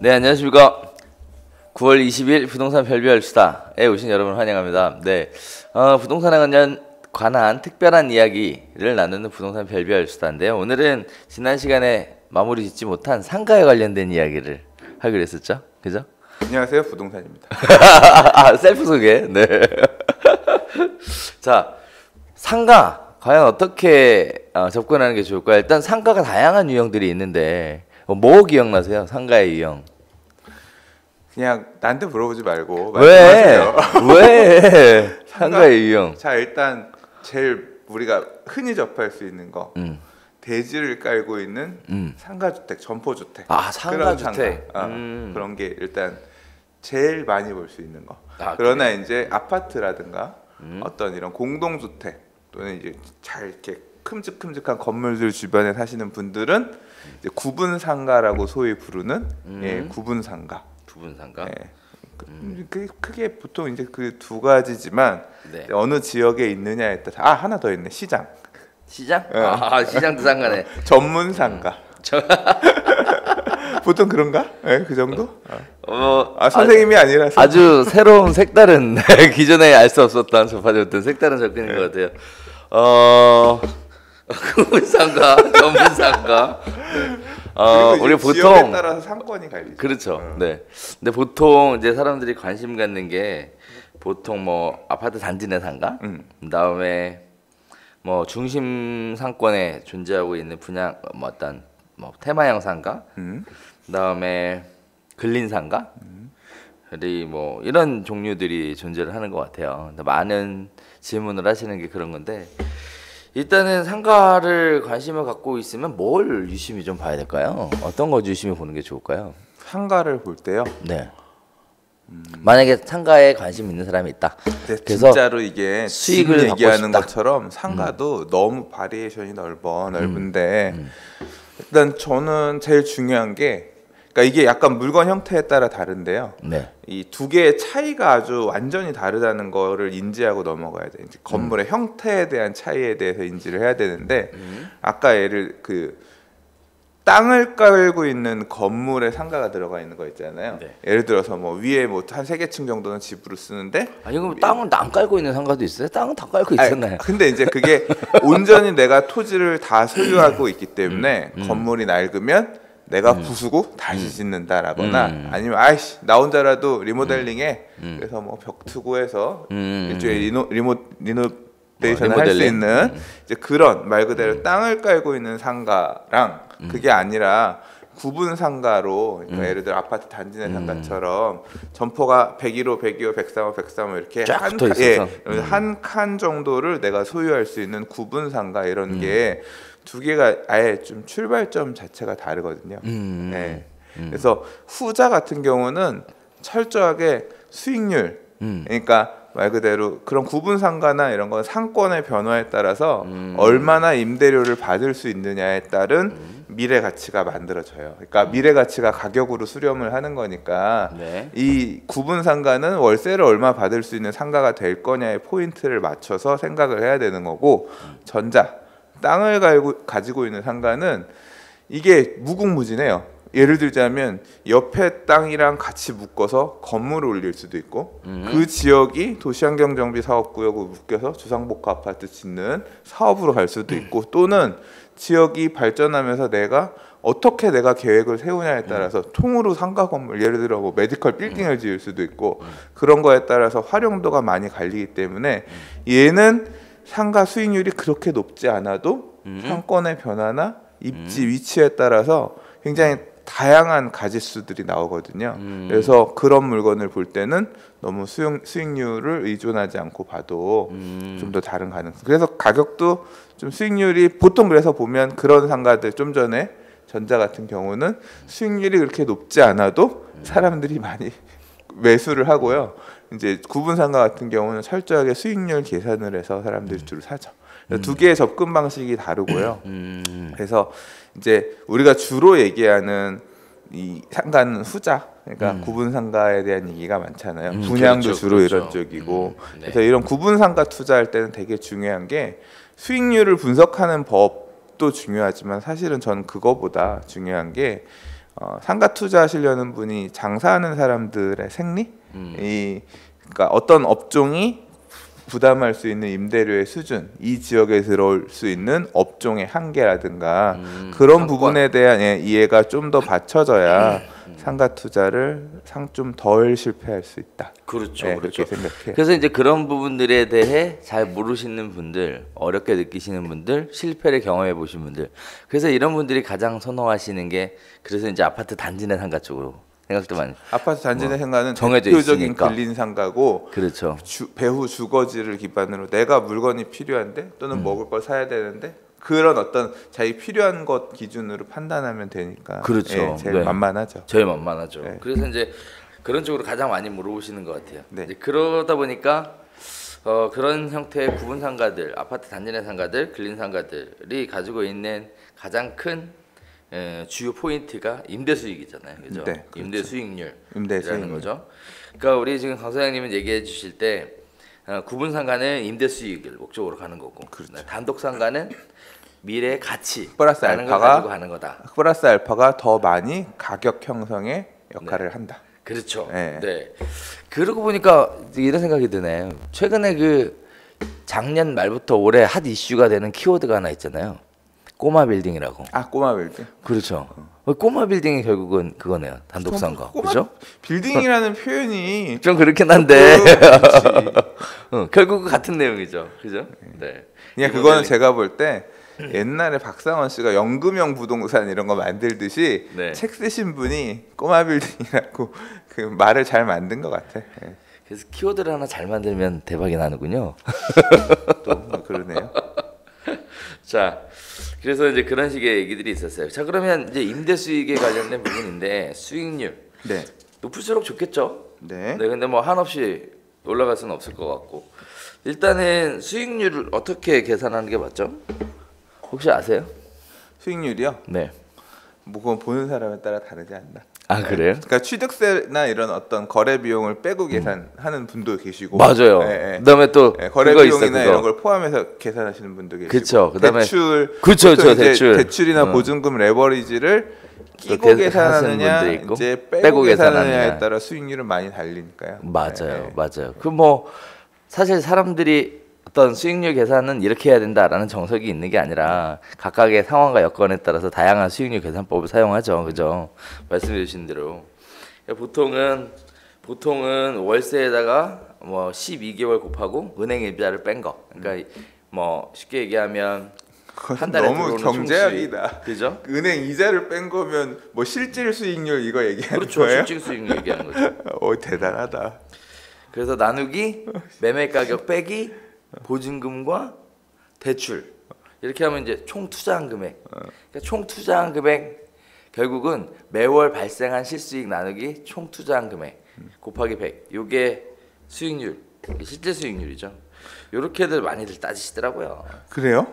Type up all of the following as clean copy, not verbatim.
네, 안녕하십니까. 9월 20일 부동산 별별 수다에 오신 여러분 환영합니다. 네, 부동산에 관한 특별한 이야기를 나누는 부동산 별별 수다인데요. 오늘은 지난 시간에 마무리 짓지 못한 상가에 관련된 이야기를 하기로 했었죠. 그죠? 안녕하세요, 부동산입니다. 셀프 소개. 네. 자, 상가 과연 어떻게 접근하는 게 좋을까요? 일단 상가가 다양한 유형들이 있는데 뭐 기억나세요? 상가의 유형. 그냥 나한테 물어보지 말고 왜? 말씀하세요. 왜? 상가의 유형. 자, 일단 제일 우리가 흔히 접할 수 있는 거. 대지를 깔고 있는 상가주택, 점포주택. 상가주택. 그런 게 일단 제일 많이 볼 수 있는 거. 그러나 그래? 이제 아파트라든가 어떤 이런 공동주택 또는 이제 잘 이렇게 큼직큼직한 건물들 주변에 사시는 분들은 이제 구분 상가라고 소위 부르는 구분 상가. 구분 상가. 크게 보통 이제 그 두 가지지만 네. 어느 지역에 있느냐에 따라 하나 더 있네. 시장. 시장? 시장도 상가네. 전문 상가. 보통 그런가? 네, 그 정도? 선생님이 아니라서 아주 새로운 색다른 기존에 알 수 없었던 접하지 색다른 접근인 것 같아요. 구분 상가, 전문 상가. 우리 보통 지역에 따라서 상권이 갈리죠. 그렇죠. 네. 근데 보통 이제 사람들이 관심 갖는 게 보통 뭐 아파트 단지 내 상가, 그다음에 뭐 중심 상권에 존재하고 있는 분양 뭐 어떤 뭐 테마형 상가, 그다음에 근린 상가, 그리고 뭐 이런 종류들이 존재를 하는 것 같아요. 많은 질문을 하시는 게 그런 건데. 일단은 상가를 관심을 갖고 있으면 뭘 유심히 좀 봐야 될까요? 어떤 거 유심히 보는 게 좋을까요? 상가를 볼 때요? 네. 만약에 상가에 관심 있는 사람이 있다. 그래서 진짜로 이게 수익을 얘기하는 것처럼 상가도 너무 바리에이션이 넓은데 일단 저는 제일 중요한 게 그러니까 이게 약간 물건 형태에 따라 다른데요. 네. 이 두 개의 차이가 아주 완전히 다르다는 거를 인지하고 넘어가야 돼. 이제 건물의 형태에 대한 차이에 대해서 인지를 해야 되는데 아까 땅을 깔고 있는 건물에 상가가 들어가 있는 거 있잖아요. 네. 예를 들어서 뭐 위에 뭐 한 3개층 정도는 집으로 쓰는데 그럼 땅은 안 깔고 있는 상가도 있어요? 땅은 다 깔고 있었나요? 근데 이제 그게 온전히 내가 토지를 다 소유하고 있기 때문에 건물이 낡으면 내가 부수고 다시 짓는다라거나 아니면 나 혼자라도 리모델링해 그래서 뭐 벽 투고해서 일종의 리노베이션을 할 수 있는 이제 그런 말 그대로 땅을 깔고 있는 상가랑 그게 아니라 구분 상가로 그러니까 예를 들어 아파트 단지 내 상가처럼 점포가 101호, 102호, 103호, 103호 이렇게 한 칸 정도를 내가 소유할 수 있는 구분 상가 이런 게 두 개가 아예 좀 출발점 자체가 다르거든요. 네. 그래서 후자 같은 경우는 철저하게 수익률, 그러니까 말 그대로 그런 구분 상가나 이런 건 상권의 변화에 따라서 얼마나 임대료를 받을 수 있느냐에 따른 미래 가치가 만들어져요. 그러니까 미래 가치가 가격으로 수렴을 하는 거니까 네. 이 구분 상가는 월세를 얼마 받을 수 있는 상가가 될 거냐의 포인트를 맞춰서 생각을 해야 되는 거고 땅을 가지고 있는 상가는 이게 무궁무진해요. 예를 들자면 옆에 땅이랑 같이 묶어서 건물을 올릴 수도 있고 그 지역이 도시환경정비사업구역으로 묶여서 주상복합 아파트 짓는 사업으로 갈 수도 있고 또는 지역이 발전하면서 내가 어떻게 내가 계획을 세우냐에 따라서 통으로 상가 건물 예를 들어 뭐 메디컬 빌딩을 지을 수도 있고 그런 거에 따라서 활용도가 많이 갈리기 때문에 얘는 상가 수익률이 그렇게 높지 않아도 상권의 변화나 입지 위치에 따라서 굉장히 다양한 가짓수들이 나오거든요. 그래서 그런 물건을 볼 때는 너무 수익률을 의존하지 않고 봐도 좀 더 다른 가능성. 그래서 가격도 좀 수익률이 보통 그래서 보면 그런 상가들 좀 전에 전자 같은 경우는 수익률이 그렇게 높지 않아도 사람들이 많이 매수를 하고요. 이제 구분 상가 같은 경우는 철저하게 수익률 계산을 해서 사람들이 주로 사죠. 두 개의 접근 방식이 다르고요. 그래서 이제 우리가 주로 얘기하는 이 상가는 후자, 그러니까 구분 상가에 대한 얘기가 많잖아요. 분양도 그렇죠, 주로 그렇죠. 이런 쪽이고, 네. 그래서 이런 구분 상가 투자할 때는 되게 중요한 게 수익률을 분석하는 법도 중요하지만 사실은 저는 그거보다 중요한 게 상가 투자하시려는 분이 장사하는 사람들의 생리, 그러니까 어떤 업종이 부담할 수 있는 임대료의 수준, 이 지역에 들어올 수 있는 업종의 한계라든가 그런 부분에 대한 이해가 좀 더 받쳐져야 상가 투자를 좀 덜 실패할 수 있다. 그렇죠, 네, 그렇죠. 그렇게 생각해요. 그래서 이제 그런 부분들에 대해 잘 모르시는 분들, 어렵게 느끼시는 분들, 실패를 경험해 보신 분들, 그래서 이런 분들이 가장 선호하시는 게 그래서 이제 아파트 단지 내 상가 쪽으로 생각도 많이. 아파트 단지 내 상가는 정해져 대표적인 있으니까. 근린 상가고, 그렇죠. 배후 주거지를 기반으로 내가 물건이 필요한데 또는 먹을 걸 사야 되는데 그런 어떤 자기 필요한 것 기준으로 판단하면 되니까. 그렇죠. 제일 네. 만만하죠. 제일 만만하죠. 네. 그래서 이제 그런 쪽으로 가장 많이 물어보시는 것 같아요. 네. 이제 그러다 보니까 그런 형태의 구분 상가들, 아파트 단지 내 상가들, 근린 상가들이 가지고 있는 가장 큰 주요 포인트가 임대 수익이잖아요, 그죠? 네, 그렇죠. 임대 수익률이라는 임대 수익률. 거죠. 그러니까 우리 지금 강 사장님은 얘기해 주실 때 구분 상가는 임대 수익을 목적으로 가는 거고, 그렇죠. 단독 상가는 미래 가치 플러스 라는 걸 알파가 가지고 가는 거다. 플러스 알파가 더 많이 가격 형성의 역할을 한다. 그렇죠. 네. 네. 그러고 보니까 이런 생각이 드네요. 최근에 그 작년 말부터 올해 핫 이슈가 되는 키워드가 하나 있잖아요. 꼬마 빌딩이라고. 꼬마 빌딩. 그렇죠. 꼬마 빌딩이 결국은 그거네요. 단독 상가. 그죠? 빌딩이라는 표현이 좀 그렇긴 한데. 결국 같은 내용이죠. 그죠? 네. 그냥 그거는 제가 볼 때 옛날에 박상원 씨가 연금형 부동산 이런 거 만들듯이 네. 책 쓰신 분이 꼬마 빌딩이라고 그 말을 잘 만든 것 같아. 예. 그래서 키워드를 하나 잘 만들면 대박이 나는군요. 또 그러네요. 자, 그래서 이제 그런 식의 얘기들이 있었어요. 자, 그러면 이제 임대 수익에 관련된 부분인데 수익률 네. 높을수록 좋겠죠. 네. 네, 근데 뭐 한없이 올라갈 수는 없을 것 같고, 일단은 수익률을 어떻게 계산하는 게 맞죠? 혹시 아세요? 수익률이요? 네. 뭐 그건 보는 사람에 따라 다르지 않나. 아, 그래요? 그러니까 취득세나 이런 어떤 거래 비용을 빼고 계산하는 분도 계시고, 맞아요. 예, 예. 그다음에 또 거래 그거 비용이나 있어, 그거. 이런 걸 포함해서 계산하시는 분도 계시고, 그쵸. 그다음에 대출, 그쵸, 보통 이제 대출. 대출이나 보증금 레버리지를 끼고 하시는 계산하느냐, 분도 있고, 이제 빼고 빼고 계산하느냐. 계산하느냐에 따라 수익률은 많이 달리니까요. 맞아요, 예, 예. 맞아요. 그 뭐 사실 사람들이 어떤 수익률 계산은 이렇게 해야 된다라는 정석이 있는 게 아니라 각각의 상황과 여건에 따라서 다양한 수익률 계산법을 사용하죠, 그죠? 말씀해 주신 대로 보통은 월세에다가 뭐 12개월 곱하고 은행 이자를 뺀 거. 그러니까 뭐 쉽게 얘기하면 한 달에 너무 들어오는 경제학이다. 총수익, 그죠? 은행 이자를 뺀 거면 뭐 실질 수익률 이거 얘기하는 그렇죠, 거예요? 실질 수익률 얘기하는 거죠. 대단하다. 그래서 나누기 매매 가격 빼기 보증금과 대출 이렇게 하면 이제 총 투자한 금액. 그러니까 총 투자한 금액 결국은 매월 발생한 실수익 나누기 총 투자한 금액 곱하기 100. 요게 수익률, 실제 수익률이죠. 요렇게들 많이들 따지시더라고요. 그래요?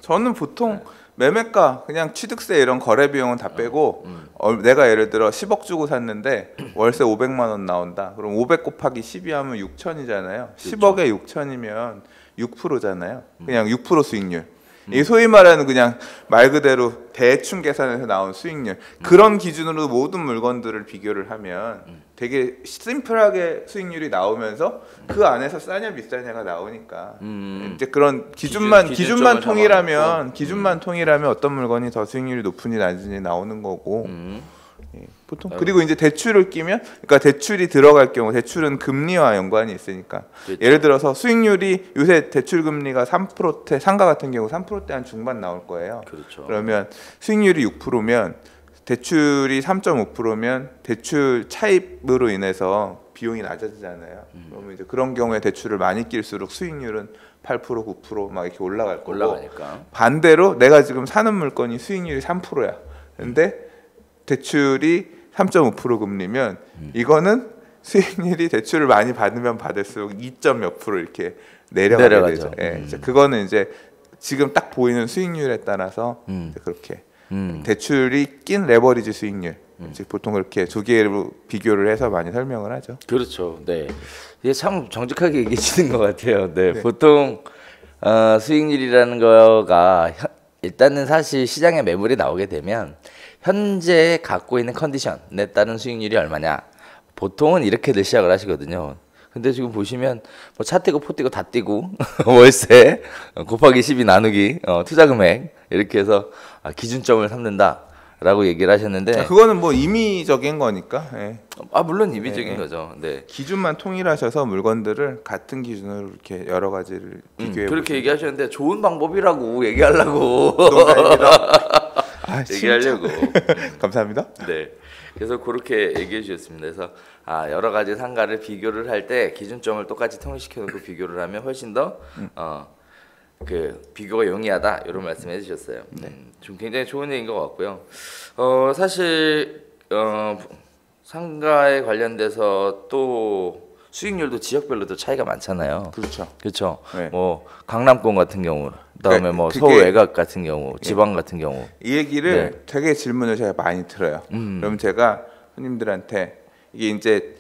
저는 보통 매매가 그냥 취득세 이런 거래 비용은 다 빼고 내가 예를 들어 10억 주고 샀는데 월세 500만 원 나온다. 그럼 500 곱하기 12 하면 6천이잖아요. 10억에 6천이면 6%잖아요. 그냥 6% 수익률. 이 소위 말하는 그냥 말 그대로 대충 계산해서 나온 수익률. 그런 기준으로 모든 물건들을 비교를 하면 되게 심플하게 수익률이 나오면서 그 안에서 싸냐 비싸냐가 나오니까 이제 그런 기준만 통일하면 어떤 물건이 더 수익률이 높은지 낮은지 나오는 거고. 예, 보통 그리고 이제 대출을 끼면, 그러니까 대출이 들어갈 경우, 대출은 금리와 연관이 있으니까 그렇죠. 예를 들어서 수익률이 요새 대출 금리가 3%대, 상가 같은 경우 3%대 한 중반 나올 거예요. 그렇죠. 그러면 수익률이 6%면 대출이 3.5%면 대출 차입으로 인해서 비용이 낮아지잖아요. 그러면 이제 그런 경우에 대출을 많이 낄수록 수익률은 8% 9% 막 이렇게 올라갈 거고, 올라가니까. 반대로 내가 지금 사는 물건이 수익률이 3%야. 근데 대출이 3.5% 금리면 이거는 수익률이 대출을 많이 받으면 받을수록 2점 몇 프로 이렇게 내려가게 되죠. 예, 이제 그거는 이제 지금 딱 보이는 수익률에 따라서 이제 그렇게 대출이 낀 레버리지 수익률, 이제 보통 그렇게 두 개로 비교를 해서 많이 설명을 하죠. 그렇죠. 네. 이게 참 정직하게 얘기해주는 것 같아요. 네. 네. 보통 수익률이라는 거가 일단은 사실 시장에 매물이 나오게 되면 현재 갖고 있는 컨디션에 따른 수익률이 얼마냐. 보통은 이렇게들 시작을 하시거든요. 근데 지금 보시면 뭐 차 떼고 포 떼고 다 떼고 월세 곱하기 12 나누기 투자 금액 이렇게 해서 기준점을 삼는다라고 얘기를 하셨는데 그거는 뭐 임의적인 거니까. 예. 물론 임의적인 거죠. 네. 기준만 통일하셔서 물건들을 같은 기준으로 이렇게 여러 가지를 비교해 그렇게 얘기하셨는데 좋은 방법이라고 얘기하려고 얘기하려고 감사합니다. 네. 그래서 그렇게 얘기해 주셨습니다. 그래서 여러 가지 상가를 비교를 할 때 기준점을 똑같이 통일시켜 놓고 비교를 하면 훨씬 더 그 비교가 용이하다 이런 말씀해 주셨어요. 좀 굉장히 좋은 얘기인 것 같고요. 사실 상가에 관련돼서 또 수익률도 지역별로도 차이가 많잖아요. 그렇죠. 그렇죠. 네. 뭐 강남권 같은 경우, 그다음에 네, 뭐 그게- 서울 외곽 같은 경우, 지방 같은 경우. 이 얘기를 네. 되게 질문을 제가 많이 들어요. 그럼 제가 손님들한테 이게 이제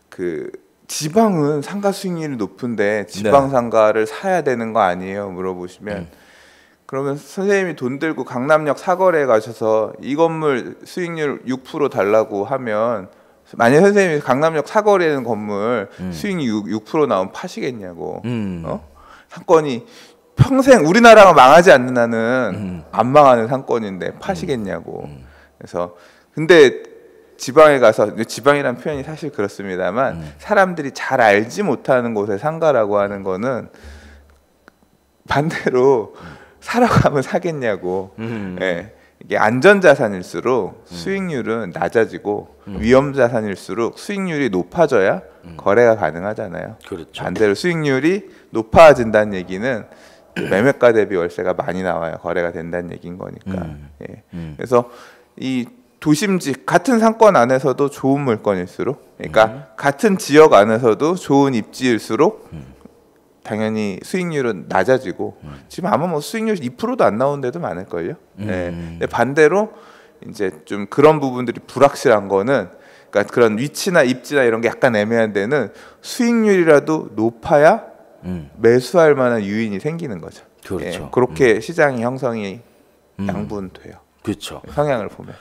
그 지방은 상가 수익률이 높은데 지방 상가를 사야 되는 거 아니에요? 물어보시면 그러면 선생님이 돈 들고 강남역 사거리에 가셔서 이 건물 수익률 6% 달라고 하면 만약 선생님이 강남역 사거리에 있는 건물 수익률 6% 나오면 파시겠냐고. 상권이 평생 우리나라가 망하지 않는 한은 안 망하는 상권인데 파시겠냐고. 그래서 근데 지방에 가서 지방이라는 표현이 사실 그렇습니다만 사람들이 잘 알지 못하는 곳에 상가라고 하는 거는 반대로 사라고 하면 사겠냐고. 예. 이게 안전자산일수록 수익률은 낮아지고 위험자산일수록 수익률이 높아져야 거래가 가능하잖아요. 그렇죠. 반대로 수익률이 높아진다는 얘기는 매매가 대비 월세가 많이 나와요. 거래가 된다는 얘기인 거니까. 예. 그래서 이 도심지 같은 상권 안에서도 좋은 물건일수록, 그러니까 같은 지역 안에서도 좋은 입지일수록 당연히 수익률은 낮아지고 지금 아마 뭐 수익률 2%도 안 나오는 데도 많을걸요. 예. 근데 반대로 이제 좀 그런 부분들이 불확실한 거는, 그러니까 그런 위치나 입지나 이런 게 약간 애매한 데는 수익률이라도 높아야 매수할 만한 유인이 생기는 거죠. 그렇죠. 예. 그렇게 시장이 형성이 양분돼요. 그렇죠. 성향을 보면.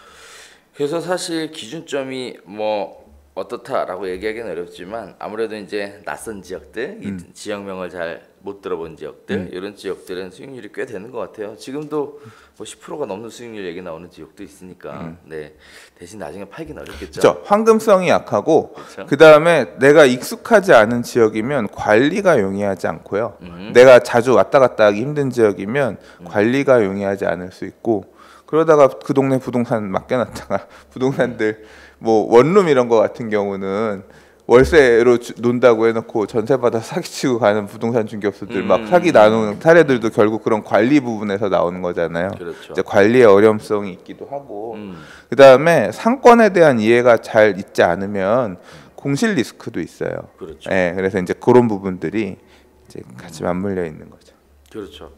그래서 사실 기준점이 뭐 어떻다라고 얘기하기는 어렵지만 아무래도 이제 낯선 지역들, 이 지역명을 잘 못 들어본 지역들, 이런 지역들은 수익률이 꽤 되는 것 같아요. 지금도 뭐 10%가 넘는 수익률 얘기 나오는 지역도 있으니까. 네. 대신 나중에 팔기는 어렵겠죠. 그렇죠. 황금성이 약하고 그렇죠. 그다음에 내가 익숙하지 않은 지역이면 관리가 용이하지 않고요. 내가 자주 왔다 갔다 하기 힘든 지역이면 관리가 용이하지 않을 수 있고, 그러다가 그 동네 부동산 맡겨놨다가 부동산들 뭐 원룸 이런 거 같은 경우는 월세로 논다고 해놓고 전세 받아서 사기치고 가는 부동산 중개업소들 막 사기 나누는 사례들도 결국 그런 관리 부분에서 나오는 거잖아요. 그렇죠. 이제 관리의 어려움성이 있기도 하고, 그 다음에 상권에 대한 이해가 잘 있지 않으면 공실 리스크도 있어요. 그렇죠. 예, 그래서 이제 그런 부분들이 이제 같이 맞물려 있는 거죠. 그렇죠.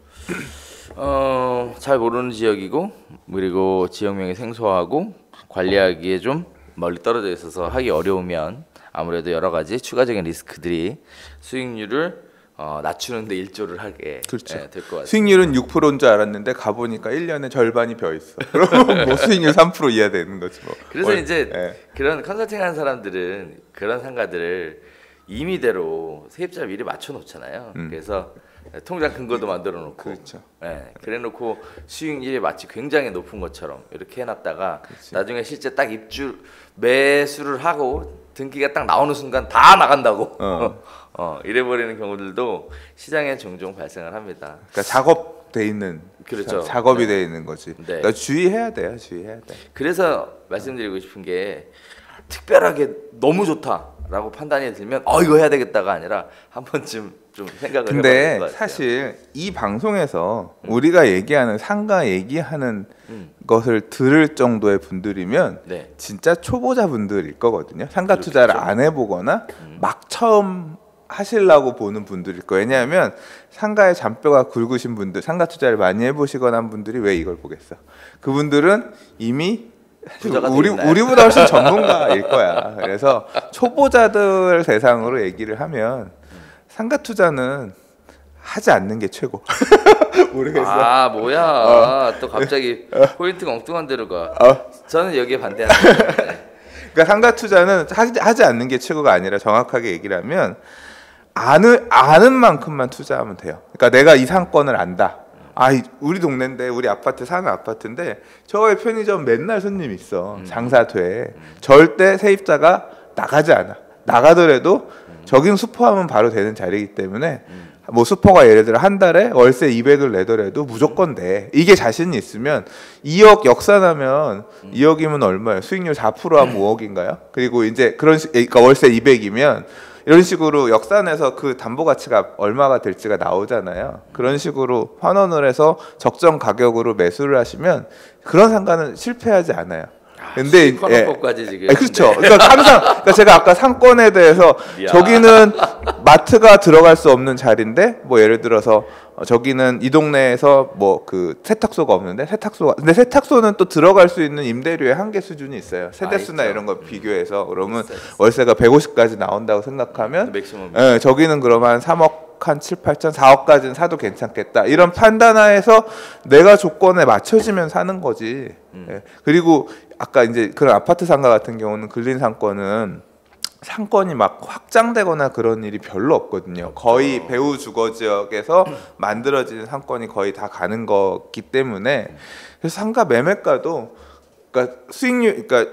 잘 모르는 지역이고, 그리고 지역명이 생소하고 관리하기에 좀 멀리 떨어져 있어서 하기 어려우면 아무래도 여러 가지 추가적인 리스크들이 수익률을 낮추는데 일조를 하게 그렇죠. 될 것 같아요. 수익률은 6%인 줄 알았는데 가보니까 1년에 절반이 벼 있어. 그러면 뭐 수익률 3% 이하 되는 거지 뭐. 그래서 이제 예. 그런 컨설팅하는 사람들은 그런 상가들을 임의대로 세입자 미리 맞춰 놓잖아요. 그래서 통장 근거도 만들어 놓고, 그렇죠. 예, 그래놓고 수익률이 마치 굉장히 높은 것처럼 이렇게 해놨다가 그렇지. 나중에 실제 딱 입주 매수를 하고 등기가 딱 나오는 순간 다 나간다고 이래버리는 경우들도 시장에 종종 발생을 합니다. 그러니까 작업돼 있는, 그렇죠. 작업이 네. 돼 있는 거지. 네. 그러니까 주의해야 돼요. 주의해야 돼. 그래서 말씀드리고 싶은 게 특별하게 너무 좋다라고 판단이 들면 이거 해야 되겠다가 아니라 한 번쯤 좀 생각을 해봐야 될 근데 것 같아요. 사실 이 방송에서 우리가 얘기하는 상가 얘기하는 것을 들을 정도의 분들이면 네. 진짜 초보자 분들일 거거든요. 상가 투자를 안 해보거나 막 처음 하시려고 보는 분들일 거예요. 왜냐하면 상가의 잔뼈가 굵으신 분들, 상가 투자를 많이 해보시거나 한 분들이 왜 이걸 보겠어? 그분들은 이미 부자가 돼 있나요? 우리보다 훨씬 전문가일 거야. 그래서 초보자들 대상으로 얘기를 하면 상가 투자는 하지 않는 게 최고. 모르겠어. 아 뭐야 또 갑자기 포인트가 엉뚱한 데로 가. 저는 여기에 반대하는 거예요. 그러니까 상가 투자는 하지 않는 게 최고가 아니라 정확하게 얘기를 하면 아는 만큼만 투자하면 돼요. 그러니까 내가 이 상권을 안다. 우리 동네인데 우리 아파트 사는 아파트인데 저의 편의점 맨날 손님 있어. 장사 돼. 절대 세입자가 나가지 않아. 나가더라도 저긴 슈퍼하면 바로 되는 자리이기 때문에 뭐 슈퍼가 예를 들어 한 달에 월세 200을 내더라도 무조건 돼. 이게 자신이 있으면 2억 역산하면 2억이면 얼마예요? 수익률 4%하면 5억인가요? 그리고 이제 그러니까 월세 200이면 이런 식으로 역산해서 그 담보 가치가 얼마가 될지가 나오잖아요. 그런 식으로 환원을 해서 적정 가격으로 매수를 하시면 그런 상가는 실패하지 않아요. 근데 코너법까지 지금. 그렇죠. 그러니까 항상 그러니까 제가 아까 상권에 대해서 저기는 마트가 들어갈 수 없는 자리인데 뭐 예를 들어서 저기는 이 동네에서 뭐 그 세탁소가 없는데 근데 세탁소는 또 들어갈 수 있는 임대료의 한계 수준이 있어요. 세대수나 이런 거 비교해서 그러면 월세가 150까지 나온다고 생각하면 저기는 그러면 한 3억 한 7, 8천, 4억까지는 사도 괜찮겠다. 이런 판단하에서 내가 조건에 맞춰지면 사는 거지. 그리고 아까 이제 그런 아파트 상가 같은 경우는 근린 상권이 막 확장되거나 그런 일이 별로 없거든요. 거의 배후 주거 지역에서 만들어지는 상권이 거의 다 가는 거기 때문에 그래서 상가 매매가도 그러니까 수익률 그러니까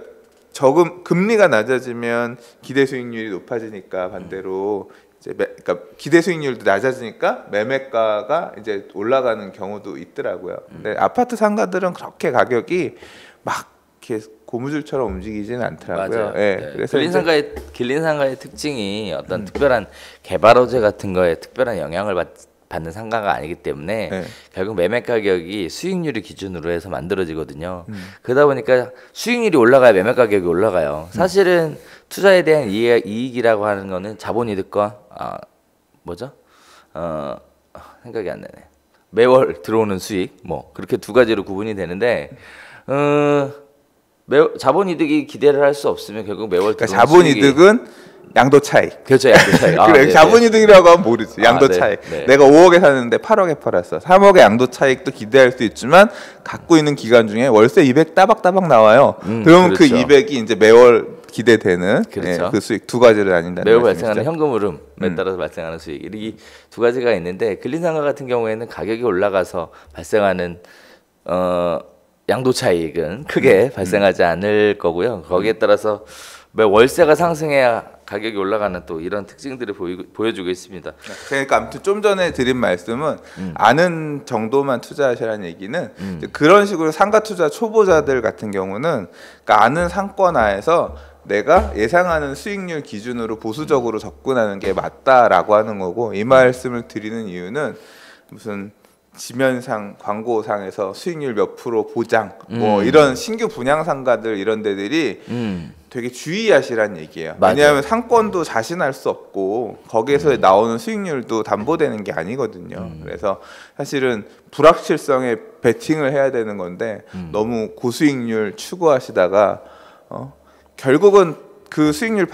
금리가 낮아지면 기대 수익률이 높아지니까 반대로 그러니까 기대 수익률도 낮아지니까 매매가가 이제 올라가는 경우도 있더라고요. 근데 아파트 상가들은 그렇게 가격이 막 이렇게 고무줄처럼 움직이지는 않더라고요. 맞아요. 네. 그래서 길린 상가의 특징이 어떤 특별한 개발 호재 같은 거에 특별한 영향을 받는 상가가 아니기 때문에 결국 매매 가격이 수익률을 기준으로 해서 만들어지거든요. 그러다 보니까 수익률이 올라가야 매매 가격이 올라가요. 사실은 투자에 대한 이익이라고 하는 거는 자본이득과 생각이 안 나네. 매월 들어오는 수익 뭐 그렇게 두 가지로 구분이 되는데 자본이득이 기대를 할 수 없으면 결국 매월 그러니까 자본이득은 양도 차익. 그렇죠, 양도 차익. 그래, 자본이득이라고 하면 모르지. 양도 차익. 내가 5억에 샀는데 8억에 팔았어. 3억의 양도 차익도 기대할 수 있지만 갖고 있는 기간 중에 월세 200 따박따박 나와요. 그러면 그렇죠. 그 200이 이제 매월 기대되는 그렇죠. 그 수익 두 가지를 나뉜다는 매월 말씀이시죠? 발생하는 현금 흐름에 따라서 발생하는 수익. 이 두 가지가 있는데 근린상가 같은 경우에는 가격이 올라가서 발생하는 양도 차익은 크게 발생하지 않을 거고요. 거기에 따라서 월세가 상승해야 가격이 올라가는 또 이런 특징들을 보여주고 있습니다. 그러니까 아무튼 좀 전에 드린 말씀은 아는 정도만 투자하시라는 얘기는 그런 식으로 상가 투자 초보자들 같은 경우는 그러니까 아는 상권 하에서 내가 예상하는 수익률 기준으로 보수적으로 접근하는 게 맞다라고 하는 거고 이 말씀을 드리는 이유는 무슨 지면상 광고상에서 수익률 몇 프로 보장 뭐 이런 신규 분양 상가들 이런 데들이 되게 주의하시란 얘기예요. 맞아요. 왜냐하면 상권도 자신할 수 없고 거기에서 나오는 수익률도 담보되는 게 아니거든요. 그래서 사실은 불확실성에 베팅을 해야 되는 건데 너무 고수익률 추구하시다가 결국은 그 수익률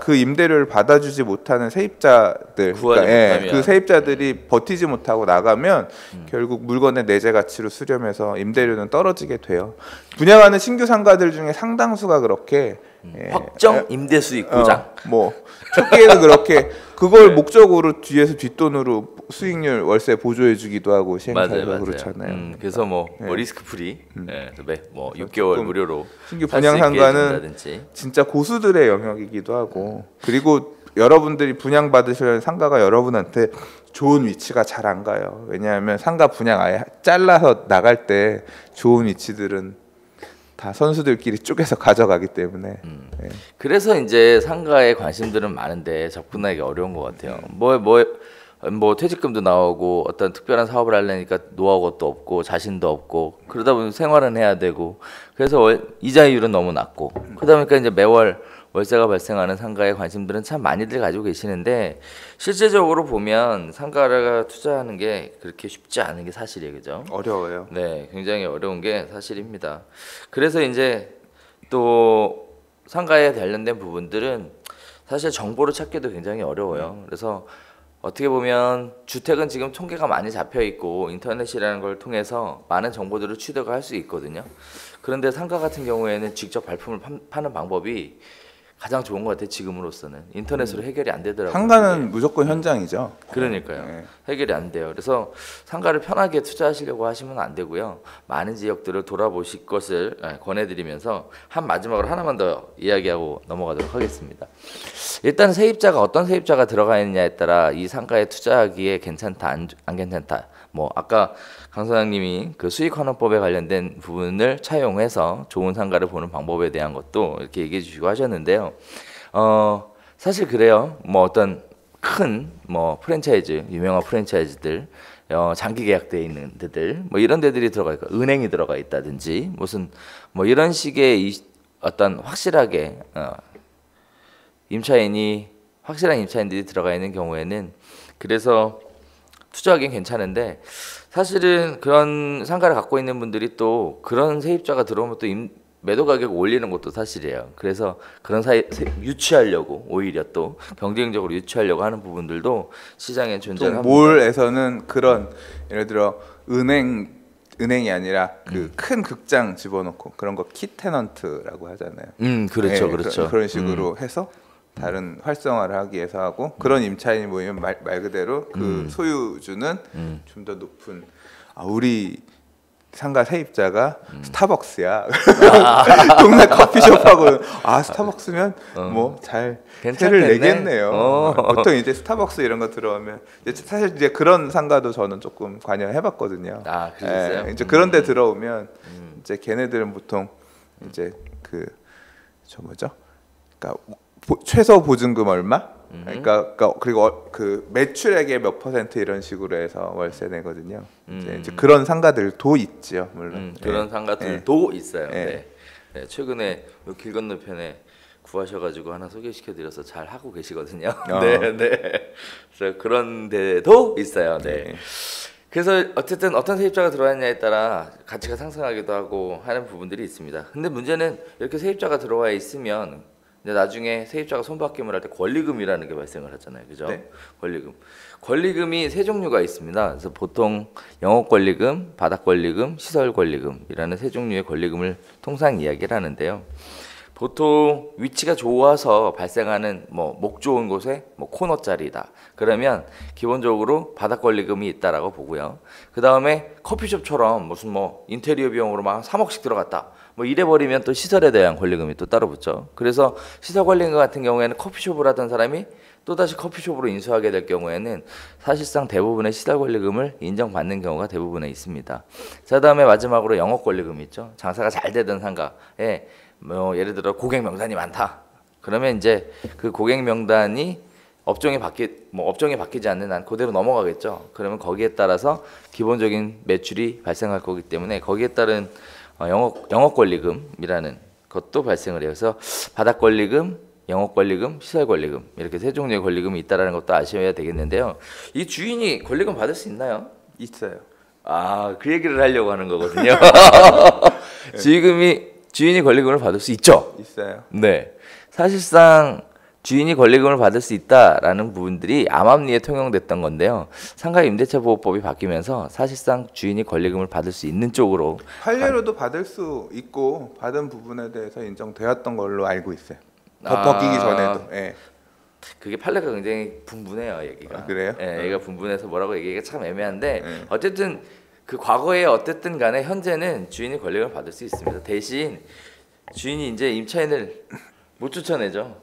그 임대료를 받아주지 못하는 세입자들, 그 세입자들이 버티지 못하고 나가면 결국 물건의 내재 가치로 수렴해서 임대료는 떨어지게 돼요. 분양하는 신규 상가들 중에 상당수가 그렇게 확정 임대 수익 보장. 초기에는 그렇게 그걸 목적으로 뒤에서 뒷돈으로 수익률 월세 보조해주기도 하고 시행사에서 그렇잖아요. 그래서 뭐 리스크 프리, 6개월 무료로 신규 분양 상가는 진짜 고수들의 영역이기도 하고 그리고 여러분들이 분양 받으시려는 상가가 여러분한테 좋은 위치가 잘 안 가요. 왜냐하면 상가 분양 아예 잘라서 나갈 때 좋은 위치들은 다 선수들끼리 쪼개서 가져가기 때문에 그래서 이제 상가에 관심들은 많은데 접근하기 어려운 것 같아요. 뭐 퇴직금도 나오고 어떤 특별한 사업을 하려니까 노하우가 또 없고 자신도 없고 그러다 보면 생활은 해야 되고 그래서 이자율은 너무 낮고 그러다 보니까 이제 매월 월세가 발생하는 상가에 관심들은 참 많이들 가지고 계시는데 실제적으로 보면 상가를 투자하는 게 그렇게 쉽지 않은 게 사실이에요, 그죠? 어려워요. 네, 굉장히 어려운 게 사실입니다. 그래서 이제 또 상가에 관련된 부분들은 사실 정보를 찾기도 굉장히 어려워요. 그래서 어떻게 보면 주택은 지금 통계가 많이 잡혀 있고 인터넷이라는 걸 통해서 많은 정보들을 취득을 할 수 있거든요. 그런데 상가 같은 경우에는 직접 발품을 파는 방법이 가장 좋은 것 같아요. 지금으로서는 인터넷으로 해결이 안 되더라고요. 상가는 그게. 무조건 현장이죠. 그러니까요. 네. 해결이 안 돼요. 그래서 상가를 편하게 투자하시려고 하시면 안 되고요. 많은 지역들을 돌아보실 것을 권해드리면서 한 마지막으로 하나만 더 이야기하고 넘어가도록 하겠습니다. 일단 세입자가 어떤 세입자가 들어가 있느냐에 따라 이 상가에 투자하기에 괜찮다 안 괜찮다. 뭐 아까 강 소장님이 그 수익환원법에 관련된 부분을 차용해서 좋은 상가를 보는 방법에 대한 것도 이렇게 얘기해 주시고 하셨는데요. 사실 그래요. 뭐 어떤 큰 뭐 프랜차이즈 유명한 프랜차이즈들 장기 계약돼 있는 데들 뭐 이런 데들이 들어가 있고 은행이 들어가 있다든지 무슨 뭐 이런 식의 어떤 확실하게 확실한 임차인들이 들어가 있는 경우에는 그래서 투자하기엔 괜찮은데 사실은 그런 상가를 갖고 있는 분들이 또 그런 세입자가 들어오면 또 매도 가격을 올리는 것도 사실이에요. 그래서 그런 유치하려고 오히려 또 경쟁적으로 유치하려고 하는 부분들도 시장에 존재합니다. 몰에서는 그런 예를 들어 은행이 아니라 그 큰 극장 집어넣고 그런 거 키테넌트라고 하잖아요. 그렇죠, 네, 그렇죠. 그런 식으로 해서 다른 활성화를 하기 위해서 하고 그런 임차인이 모이면 말 그대로 그 소유주는 좀 더 높은 우리 상가 세입자가 스타벅스야. 동네 커피숍하고 스타벅스면 뭐 잘 세를 내겠네요. 보통 이제 스타벅스 이런 거 들어오면 사실 이제 그런 상가도 저는 조금 관여해봤거든요. 그러셨어요? 이제 그런데 들어오면 이제 걔네들은 보통 이제 저 뭐죠? 그러니까 최소 보증금 얼마? 그러니까 그리고 그 매출액의 몇 %, 이런 식으로 해서 월세 내거든요. 이제 그런 상가들도 있지요, 물론. 그런 상가들도 있어요. 네. 최근에 길 건너편에 구하셔가지고 하나 소개시켜드려서 잘 하고 계시거든요. 네. 그래서 그런 데도 있어요. 네. 그래서 어쨌든 어떤 세입자가 들어왔냐에 따라 가치가 상승하기도 하고 하는 부분들이 있습니다. 근데 문제는 이렇게 세입자가 들어와 있으면 근데 나중에 세입자가 손바뀜을 할 때 권리금이라는 게 발생을 하잖아요, 그죠? 네. 권리금이 세 종류가 있습니다. 그래서 보통 영업 권리금, 바닥 권리금, 시설 권리금이라는 세 종류의 권리금을 통상 이야기를 하는데요. 보통 위치가 좋아서 발생하는 뭐 목 좋은 곳에 뭐 코너짜리다. 그러면 기본적으로 바닥 권리금이 있다라고 보고요. 그 다음에 커피숍처럼 무슨 뭐 인테리어 비용으로 막 3억씩 들어갔다. 뭐 이래 버리면 또 시설에 대한 권리금이 또 따로 붙죠. 그래서 시설 권리금 같은 경우에는 커피숍을 하던 사람이 또다시 커피숍으로 인수하게 될 경우에는 사실상 대부분의 시설 권리금을 인정받는 경우가 대부분에 있습니다. 자, 그다음에 마지막으로 영업 권리금이 있죠. 장사가 잘 되던 상가에 뭐 예를 들어 고객 명단이 많다. 그러면 이제 그 고객 명단이 업종이 바뀌지 않는 한 그대로 넘어가겠죠. 그러면 거기에 따라서 기본적인 매출이 발생할 거기 때문에 거기에 따른 영업 권리금이라는 것도 발생을 해요. 그래서 바닥 권리금, 영업 권리금, 시설 권리금 이렇게 세 종류의 권리금이 있다라는 것도 아셔야 되겠는데요. 이 주인이 권리금 받을 수 있나요? 있어요. 그 얘기를 하려고 하는 거거든요. 주인이 권리금을 받을 수 있죠. 있어요. 네, 사실상 주인이 권리금을 받을 수 있다라는 부분들이 암암리에 통용됐던 건데요. 상가 임대차 보호법이 바뀌면서 사실상 주인이 권리금을 받을 수 있는 쪽으로 판례로도 받을 수 있고 받은 부분에 대해서 인정되었던 걸로 알고 있어요. 바뀌기 전에도. 예. 그게 판례가 굉장히 분분해요, 얘기가. 그래요? 얘가 분분해서 뭐라고 얘기가 참 애매한데 어쨌든 그 과거에 어쨌든 간에 현재는 주인이 권리금을 받을 수 있습니다. 대신 주인이 이제 임차인을 못 쫓아내죠.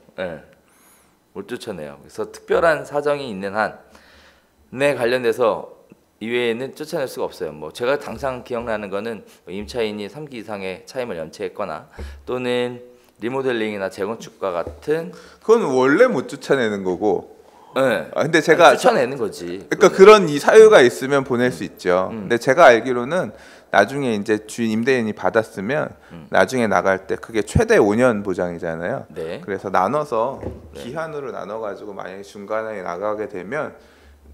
못 쫓아내요. 그래서 특별한 사정이 있는 한에 관련돼서 이외에는 쫓아낼 수가 없어요. 뭐 제가 당장 기억나는 거는 임차인이 3기 이상의 차임을 연체했거나 또는 리모델링이나 재건축과 같은 그건 원래 못 쫓아내는 거고. 네. 근데 제가 쫓아내는 거지. 그러니까 그런 이 사유가 있으면 보낼 수 있죠. 근데 제가 알기로는 나중에 이제 주인 임대인이 받았으면 나중에 나갈 때 그게 최대 5년 보장이잖아요. 네. 그래서 나눠서 기한으로 나눠 가지고 만약에 중간에 나가게 되면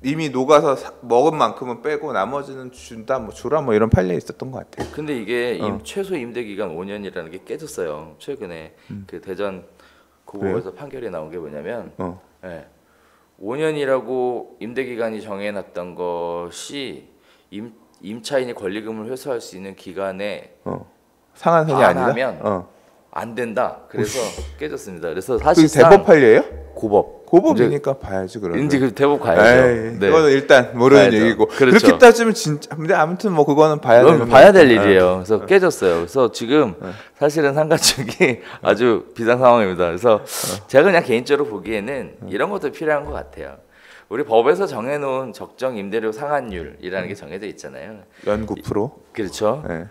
이미 녹아서 먹은 만큼은 빼고 나머지는 준다 뭐 주라 뭐 이런 판례 있었던 것 같아요. 근데 이게 최소 임대 기간 5년이라는 게 깨졌어요. 최근에 그 대전 고법에서 판결이 나온 게 뭐냐면 5년이라고 임대 기간이 정해놨던 것이 임차인이 권리금을 회수할 수 있는 기간에 상한선이 아니라 하면 안 된다. 그래서 깨졌습니다. 그래서 그 사실상 대법 판례예요? 고법. 고법이니까 봐야지 그러면. 이제 그 대법 가야죠. 에이, 네. 그거는 일단 모르는 가야죠. 얘기고. 그렇죠. 그렇게 따지면 진짜. 근데 아무튼 뭐 그거는 봐야 될 일이에요. 그래서 깨졌어요. 그래서 지금 사실은 상가 측이 아주 비상 상황입니다. 그래서 제가 그냥 개인적으로 보기에는 이런 것도 필요한 것 같아요. 우리 법에서 정해놓은 적정 임대료 상한율이라는 게 정해져 있잖아요. 연 9%. 그렇죠. 네.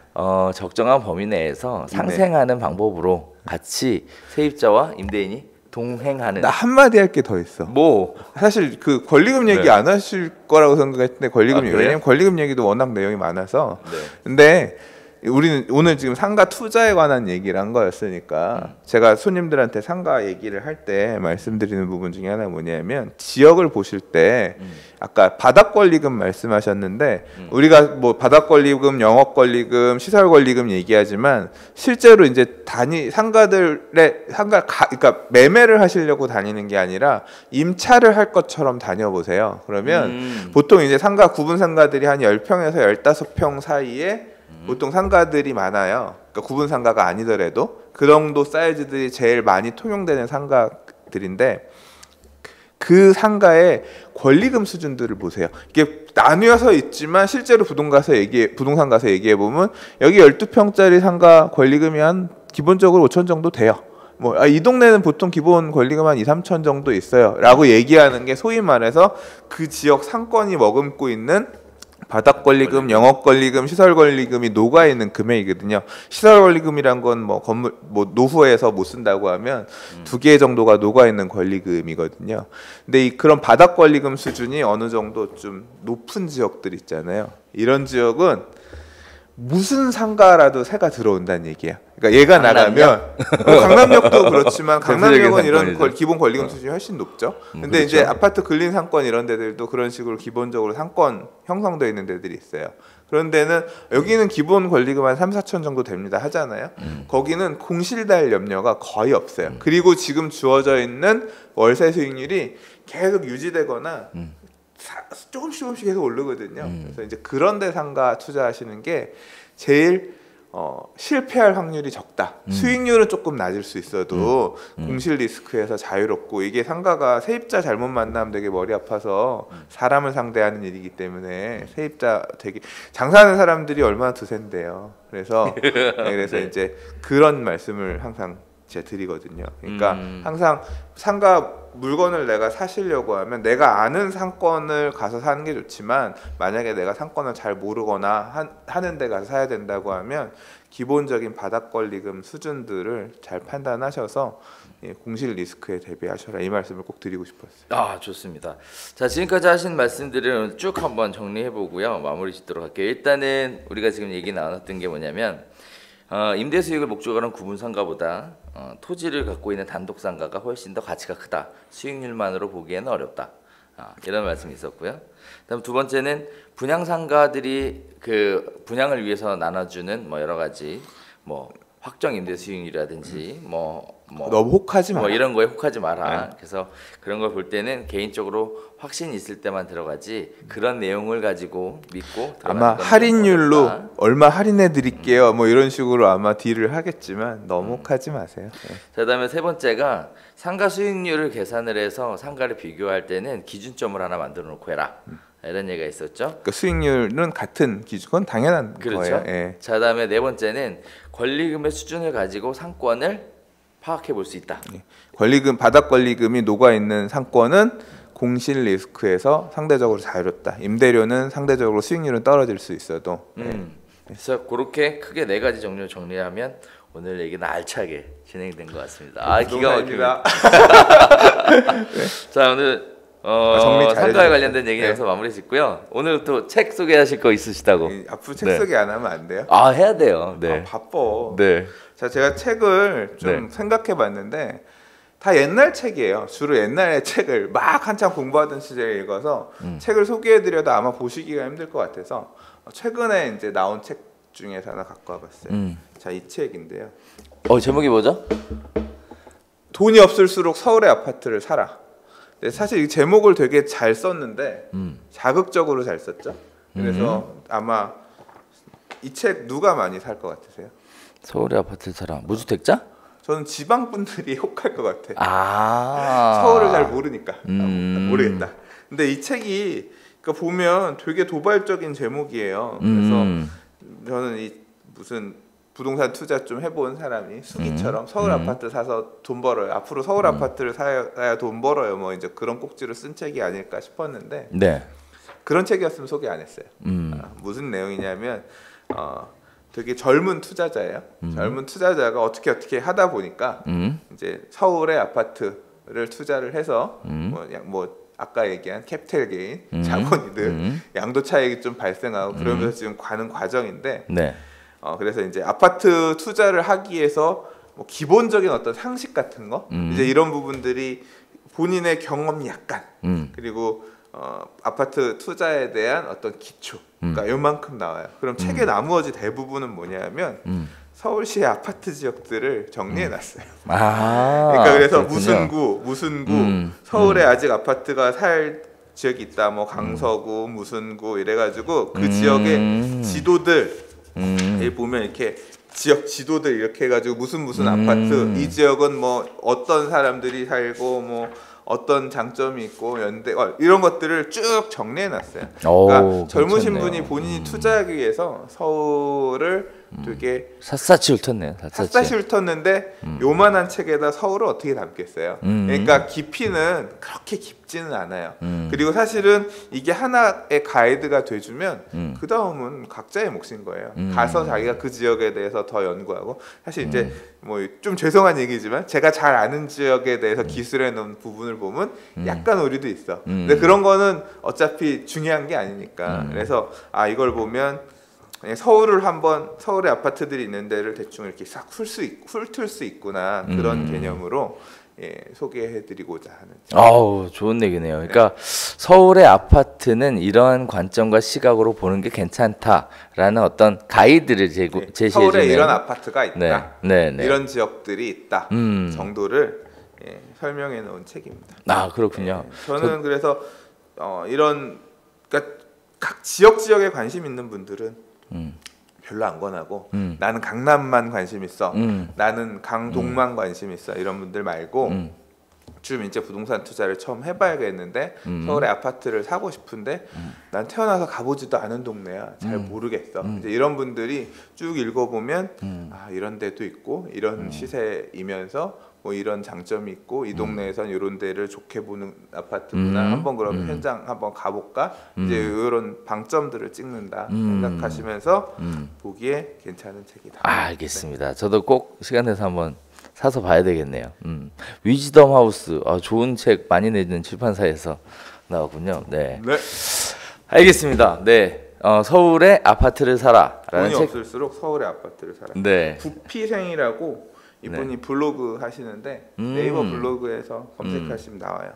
적정한 범위 내에서 상생하는 방법으로 같이 세입자와 임대인이 동행하는. 나 한마디 할 게 더 있어. 뭐 사실 그 권리금 얘기 네. 안 하실 거라고 생각했는데 권리금 얘기. 그래요? 왜냐면 권리금 얘기도 워낙 내용이 많아서. 네. 근데 우리는 오늘 지금 상가 투자에 관한 얘기를 한 거였으니까 제가 손님들한테 상가 얘기를 할 때 말씀드리는 부분 중에 하나 뭐냐면 지역을 보실 때 아까 바닥 권리금 말씀하셨는데 우리가 뭐 바닥 권리금, 영업 권리금, 시설 권리금 얘기하지만 실제로 이제 상가들의 그러니까 매매를 하시려고 다니는 게 아니라 임차를 할 것처럼 다녀보세요. 그러면 보통 이제 상가 구분 상가들이 한 10평에서 15평 사이에 보통 상가들이 많아요. 그러니까 구분 상가가 아니더라도 그 정도 사이즈들이 제일 많이 통용되는 상가들인데 그 상가의 권리금 수준들을 보세요. 이게 나뉘어서 있지만 실제로 부동산 가서 얘기해 보면 여기 12평짜리 상가 권리금이 한 기본적으로 5천 정도 돼요. 뭐 이 동네는 보통 기본 권리금 한 2, 3천 정도 있어요라고 얘기하는 게 소위 말해서 그 지역 상권이 머금고 있는 바닥 권리금, 영업 권리금, 시설 권리금이 녹아 있는 금액이거든요. 시설 권리금이란 건 뭐 건물 뭐 노후에서 못 쓴다고 하면 2개 정도가 녹아 있는 권리금이거든요. 근데 그런 바닥 권리금 수준이 어느 정도 좀 높은 지역들 있잖아요. 이런 지역은 무슨 상가라도 새가 들어온다는 얘기야. 그러니까 얘가 나가면 강남역도 그렇지만 강남역은 이런 기본 권리금 수준이 훨씬 높죠. 근데 그렇죠. 이제 아파트 근린 상권 이런 데들도 그런 식으로 기본적으로 상권 형성되어 있는 데들이 있어요. 그런 데는 여기는 기본 권리금 한 3, 4천 정도 됩니다 하잖아요. 거기는 공실될 염려가 거의 없어요. 그리고 지금 주어져 있는 월세 수익률이 계속 유지되거나 조금씩 계속 오르거든요. 그래서 이제 그런 데 상가 투자하시는 게 제일 실패할 확률이 적다. 수익률은 조금 낮을 수 있어도 공실 리스크에서 자유롭고 이게 상가가 세입자 잘못 만나면 되게 머리 아파서 사람을 상대하는 일이기 때문에 세입자 되게 장사하는 사람들이 얼마나 드센데요. 그래서 그래서 네. 이제 그런 말씀을 항상 제가 드리거든요. 그러니까 항상 상가 물건을 내가 사시려고 하면 내가 아는 상권을 가서 사는 게 좋지만 만약에 내가 상권을 잘 모르거나 하는 데 가서 사야 된다고 하면 기본적인 바닥 권리금 수준들을 잘 판단하셔서 공실 리스크에 대비하셔라 이 말씀을 꼭 드리고 싶었어요. 아, 좋습니다. 자, 지금까지 하신 말씀들을 쭉 한번 정리해 보고요. 마무리 짓도록 할게요. 일단은 우리가 지금 얘기 나눴던 게 뭐냐면 임대 수익을 목적으로 하는 구분 상가보다 토지를 갖고 있는 단독 상가가 훨씬 더 가치가 크다. 수익률만으로 보기에는 어렵다. 이런 말씀이 있었고요. 그다음 두 번째는 분양 상가들이 그 분양을 위해서 나눠주는 뭐 여러 가지 뭐 확정 임대 수익률이라든지 너무 혹하지 마라. 뭐 이런 거에 혹하지 마라. 그래서 그런 걸 볼 때는 개인적으로 확신이 있을 때만 들어가지 그런 내용을 가지고 믿고 아마 할인율로 얼마 할인해 드릴게요. 뭐 이런 식으로 아마 딜을 하겠지만 너무 혹하지 마세요. 네. 자, 그다음에 세 번째가 상가 수익률을 계산을 해서 상가를 비교할 때는 기준점을 하나 만들어 놓고 해라. 이런 얘기가 있었죠. 그러니까 수익률은 같은 기준은 당연한 그렇죠. 거예요. 예. 자, 그다음에 네 번째는 권리금의 수준을 가지고 상권을 파악해 볼 수 있다. 권리금 바닥 권리금이 녹아 있는 상권은 공실 리스크에서 상대적으로 자유롭다. 임대료는 상대적으로 수익률은 떨어질 수 있어도. 그래서 그렇게 크게 네 가지 종류 정리하면 오늘 얘기는 알차게 진행된 것 같습니다. 기가 막힙니다. 자, 오늘 상가에 관련된 얘기 여기서 마무리 짓고요. 오늘 또 책 소개하실 거 있으시다고. 앞으로 책 소개 안 하면 안 돼요? 해야 돼요. 네. 바빠. 네. 자, 제가 책을 좀 생각해봤는데 다 옛날 책이에요. 주로 옛날의 책을 막 한참 공부하던 시절에 읽어서 책을 소개해드려도 아마 보시기가 힘들 것 같아서 최근에 이제 나온 책 중에서 하나 갖고 와봤어요. 자, 이 책인데요. 제목이 뭐죠? 돈이 없을수록 서울의 아파트를 사라. 네, 사실 이 제목을 되게 잘 썼는데 자극적으로 잘 썼죠. 그래서 아마 이 책 누가 많이 살 것 같으세요? 서울의 아파트 사람 무주택자? 저는 지방 분들이 혹할 것 같아요. 아 서울을 잘 모르니까 모르겠다. 근데 이 책이 그러니까 보면 되게 도발적인 제목이에요. 그래서 저는 이 무슨 부동산 투자 좀 해본 사람이 수기처럼 서울 아파트 사서 돈 벌어요. 앞으로 서울 아파트를 사야 돈 벌어요. 뭐 이제 그런 꼭지로 쓴 책이 아닐까 싶었는데 네. 그런 책이었으면 소개 안 했어요. 무슨 내용이냐면 되게 젊은 투자자예요. 젊은 투자자가 어떻게 하다 보니까 이제 서울의 아파트를 투자를 해서 뭐 아까 얘기한 캐피탈 게인, 자본이들 양도 차익이 좀 발생하고 그러면서 지금 가는 과정인데 네. 그래서 이제 아파트 투자를 하기 위해서 뭐 기본적인 어떤 상식 같은 거 이제 이런 부분들이 본인의 경험이 약간 그리고 아파트 투자에 대한 어떤 기초가 요만큼 나와요. 그럼 책의 나머지 대부분은 뭐냐면 서울시의 아파트 지역들을 정리해놨어요. 그러니까 그래서 그렇군요. 무슨 구, 서울에 아직 아파트가 살 지역이 있다. 뭐 강서구, 무슨 구 이래가지고 그 지역의 지도들 보면 이렇게 지역 지도들 이렇게 해가지고 무슨 아파트 이 지역은 뭐 어떤 사람들이 살고 뭐 어떤 장점이 있고 연대 이런 것들을 쭉 정리해놨어요. 그러니까 젊으신 분이 본인이 투자하기 위해서 서울을 되게 샅샅이 훑었네요. 샅샅이 훑었는데 요만한 책에다 서울을 어떻게 담겠어요. 그러니까 깊이는 그렇게 깊지는 않아요. 그리고 사실은 이게 하나의 가이드가 돼주면 그 다음은 각자의 몫인 거예요. 가서 자기가 그 지역에 대해서 더 연구하고 사실 이제 뭐 좀 죄송한 얘기지만 제가 잘 아는 지역에 대해서 기술해 놓은 부분을 보면 약간 오류도 있어. 근데 그런 거는 어차피 중요한 게 아니니까. 그래서 이걸 보면 서울의 아파트들이 있는 데를 대충 이렇게 싹 훑을 수 있구나 그런 개념으로 소개해드리고자 하는. 아우 좋은 얘기네요. 그러니까 서울의 아파트는 이러한 관점과 시각으로 보는 게 괜찮다라는 어떤 가이드를 제시해주는. 서울에 이런 아파트가 있다. 네. 이런 지역들이 있다. 정도를 설명해 놓은 책입니다. 그렇군요. 저는 그래서 이런 그러니까 각 지역에 관심 있는 분들은 별로 안 권하고 나는 강남만 관심 있어. 나는 강동만 관심 있어. 이런 분들 말고 좀 이제 부동산 투자를 처음 해봐야겠는데 서울에 아파트를 사고 싶은데 난 태어나서 가보지도 않은 동네야. 잘 모르겠어. 이제 이런 분들이 쭉 읽어보면 이런 데도 있고 이런 시세이면서 뭐 이런 장점이 있고 이 동네에선 이런 데를 좋게 보는 아파트구나. 한번 그러면 현장 한번 가볼까? 이제 이런 방점들을 찍는다 생각하시면서 보기에 괜찮은 책이다. 알겠습니다. 저도 꼭 시간 내서 한번 사서 봐야 되겠네요. 위즈덤 하우스 좋은 책 많이 내는 출판사에서 나왔군요. 네. 알겠습니다. 네. 서울의 아파트를 사라라는 돈이 책. 없을수록 서울의 아파트를 사라. 네. 부피생이라고 이분이 블로그 하시는데 네이버 블로그에서 검색하시면 나와요.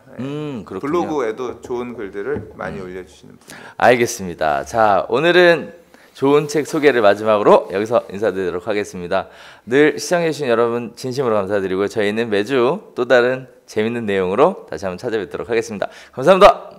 그렇군요. 블로그에도 좋은 글들을 많이 올려주시는 분이에요. 알겠습니다. 자, 오늘은 좋은 책 소개를 마지막으로 여기서 인사드리도록 하겠습니다. 늘 시청해주신 여러분 진심으로 감사드리고요. 저희는 매주 또 다른 재밌는 내용으로 다시 한번 찾아뵙도록 하겠습니다. 감사합니다.